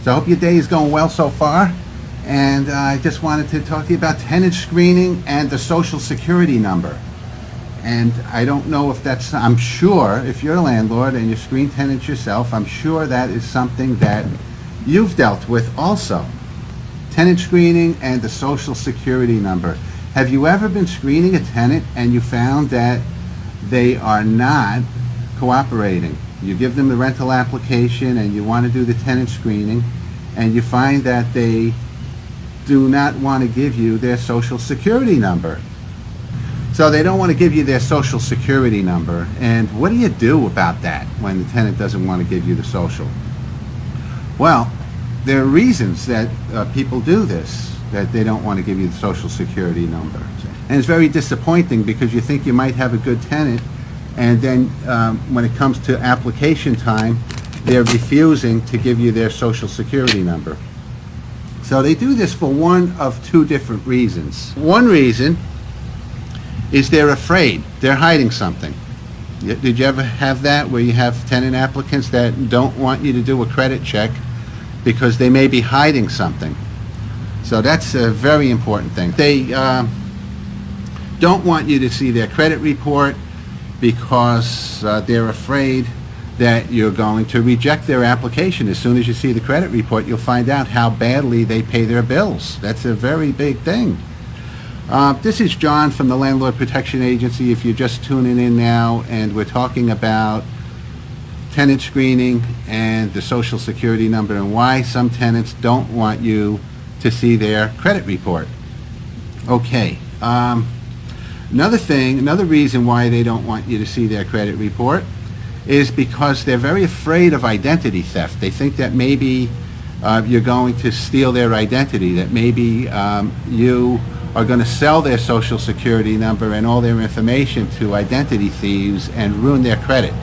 So I hope your day is going well so far. And I just wanted to talk to you about tenant screening and the social security number. And I don't know if that's, I'm sure if you're a landlord and you screen tenants yourself, I'm sure that is something that you've dealt with also. Tenant screening and the social security number. Have you ever been screening a tenant and you found that they are not cooperating? You give them the rental application and you want to do the tenant screening, and you find that they do not want to give you their social security number. So they don't want to give you their social security number. And what do you do about that when the tenant doesn't want to give you the social? Well, there are reasons that people do this, that they don't want to give you the social security number. And it's very disappointing because you think you might have a good tenant, and then when it comes to application time, they're refusing to give you their social security number. So they do this for one of two different reasons. One reason is they're afraid. They're hiding something. Did you ever have that where you have tenant applicants that don't want you to do a credit check because they may be hiding something? So that's a very important thing. They don't want you to see their credit report because they're afraid that you're going to reject their application. As soon as you see the credit report, you'll find out how badly they pay their bills. That's a very big thing. This is John from the Landlord Protection Agency. If you're just tuning in now, and we're talking about tenant screening and the social security number and why some tenants don't want you to see their credit report. Okay. Another reason why they don't want you to see their credit report is because they're very afraid of identity theft. They think that maybe you're going to steal their identity, that maybe you are going to sell their social security number and all their information to identity thieves and ruin their credit.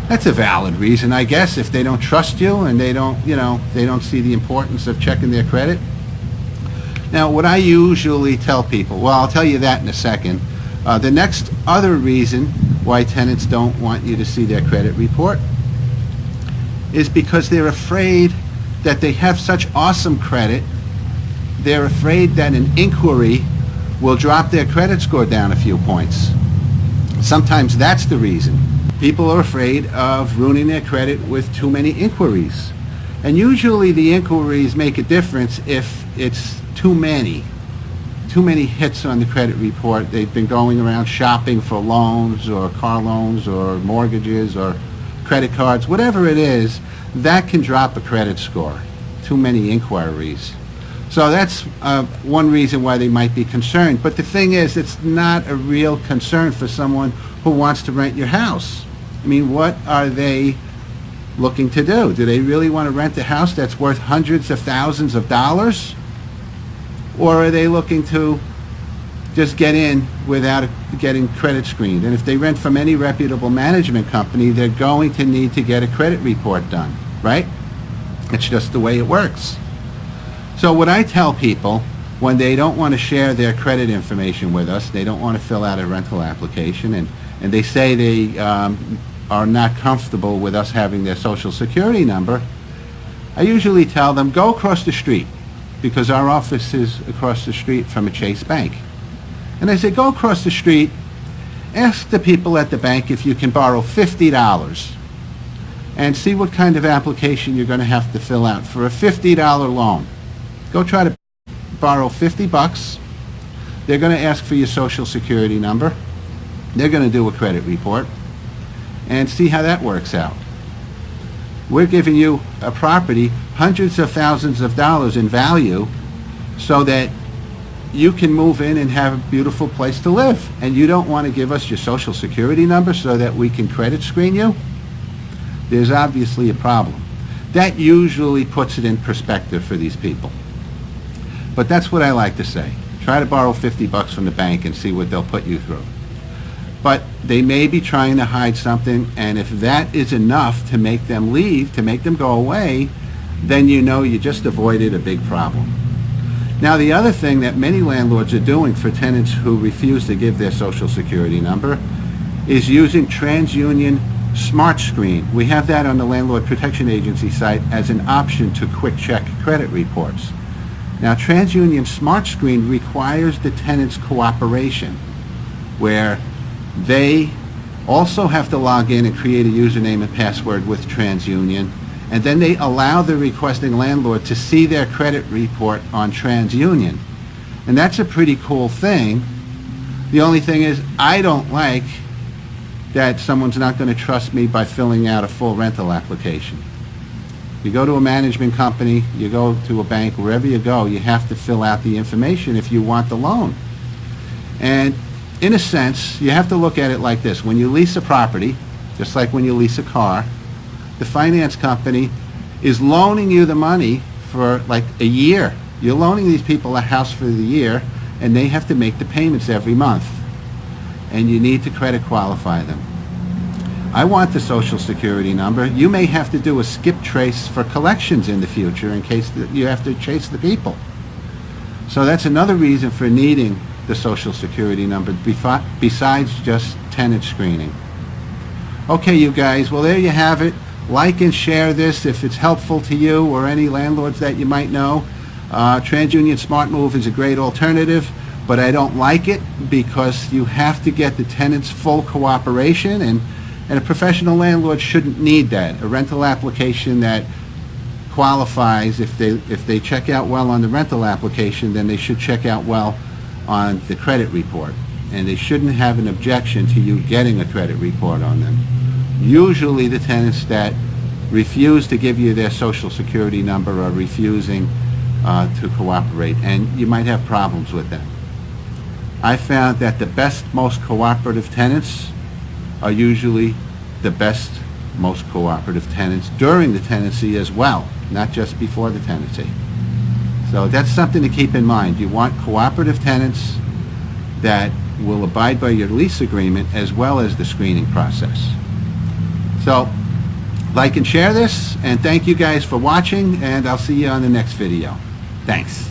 That's a valid reason, I guess, if they don't trust you and they don't see the importance of checking their credit. Now, what I usually tell people, well, I'll tell you that in a second. The next other reason why tenants don't want you to see their credit report is because they're afraid that they have such awesome credit. They're afraid that an inquiry will drop their credit score down a few points. Sometimes that's the reason. People are afraid of ruining their credit with too many inquiries. And usually the inquiries make a difference if it's too many hits on the credit report. They've been going around shopping for loans or car loans or mortgages or credit cards, whatever it is, that can drop a credit score. Too many inquiries. So that's one reason why they might be concerned. But the thing is, it's not a real concern for someone who wants to rent your house. I mean, what are they looking to do? Do they really want to rent a house that's worth hundreds of thousands of dollars? Or are they looking to just get in without getting credit screened? And if they rent from any reputable management company, they're going to need to get a credit report done, right? It's just the way it works. So what I tell people when they don't want to share their credit information with us, they don't want to fill out a rental application, and they say they are not comfortable with us having their social security number, I usually tell them, go across the street, because our office is across the street from a Chase Bank. And I say, go across the street, ask the people at the bank if you can borrow $50 and see what kind of application you're going to have to fill out for a $50 loan. Go try to borrow $50. They're going to ask for your social security number. They're going to do a credit report and see how that works out. We're giving you a property, hundreds of thousands of dollars in value, so that you can move in and have a beautiful place to live. And you don't want to give us your social security number so that we can credit screen you? There's obviously a problem. That usually puts it in perspective for these people. But that's what I like to say. Try to borrow $50 from the bank and see what they'll put you through. But they may be trying to hide something, and if that is enough to make them leave, to make them go away, then you know you just avoided a big problem. Now, the other thing that many landlords are doing for tenants who refuse to give their social security number is using TransUnion Smart Screen. We have that on the Landlord Protection Agency site as an option to quick check credit reports. Now, TransUnion Smart Screen requires the tenant's cooperation, where they also have to log in and create a username and password with TransUnion, and then they allow the requesting landlord to see their credit report on TransUnion. And that's a pretty cool thing. The only thing is, I don't like that someone's not going to trust me by filling out a full rental application. You go to a management company, you go to a bank, wherever you go, you have to fill out the information if you want the loan. And in a sense, you have to look at it like this. When you lease a property, just like when you lease a car, the finance company is loaning you the money for like a year. You're loaning these people a house for the year, and they have to make the payments every month. And you need to credit qualify them. I want the Social Security number. You may have to do a skip trace for collections in the future in case you have to chase the people. So that's another reason for needing the Social Security number besides just tenant screening. Okay, you guys, well, there you have it. Like and share this if it's helpful to you or any landlords that you might know. TransUnion SmartMove is a great alternative, but I don't like it because you have to get the tenant's full cooperation, and a professional landlord shouldn't need that. A rental application that qualifies, if they check out well on the rental application, then they should check out well on the credit report. And they shouldn't have an objection to you getting a credit report on them. Usually the tenants that refuse to give you their Social Security number are refusing to cooperate, and you might have problems with them. I found that the best, most cooperative tenants are usually the best, most cooperative tenants during the tenancy as well, not just before the tenancy. So that's something to keep in mind. You want cooperative tenants that will abide by your lease agreement as well as the screening process. So, like and share this, and thank you guys for watching, and I'll see you on the next video. Thanks.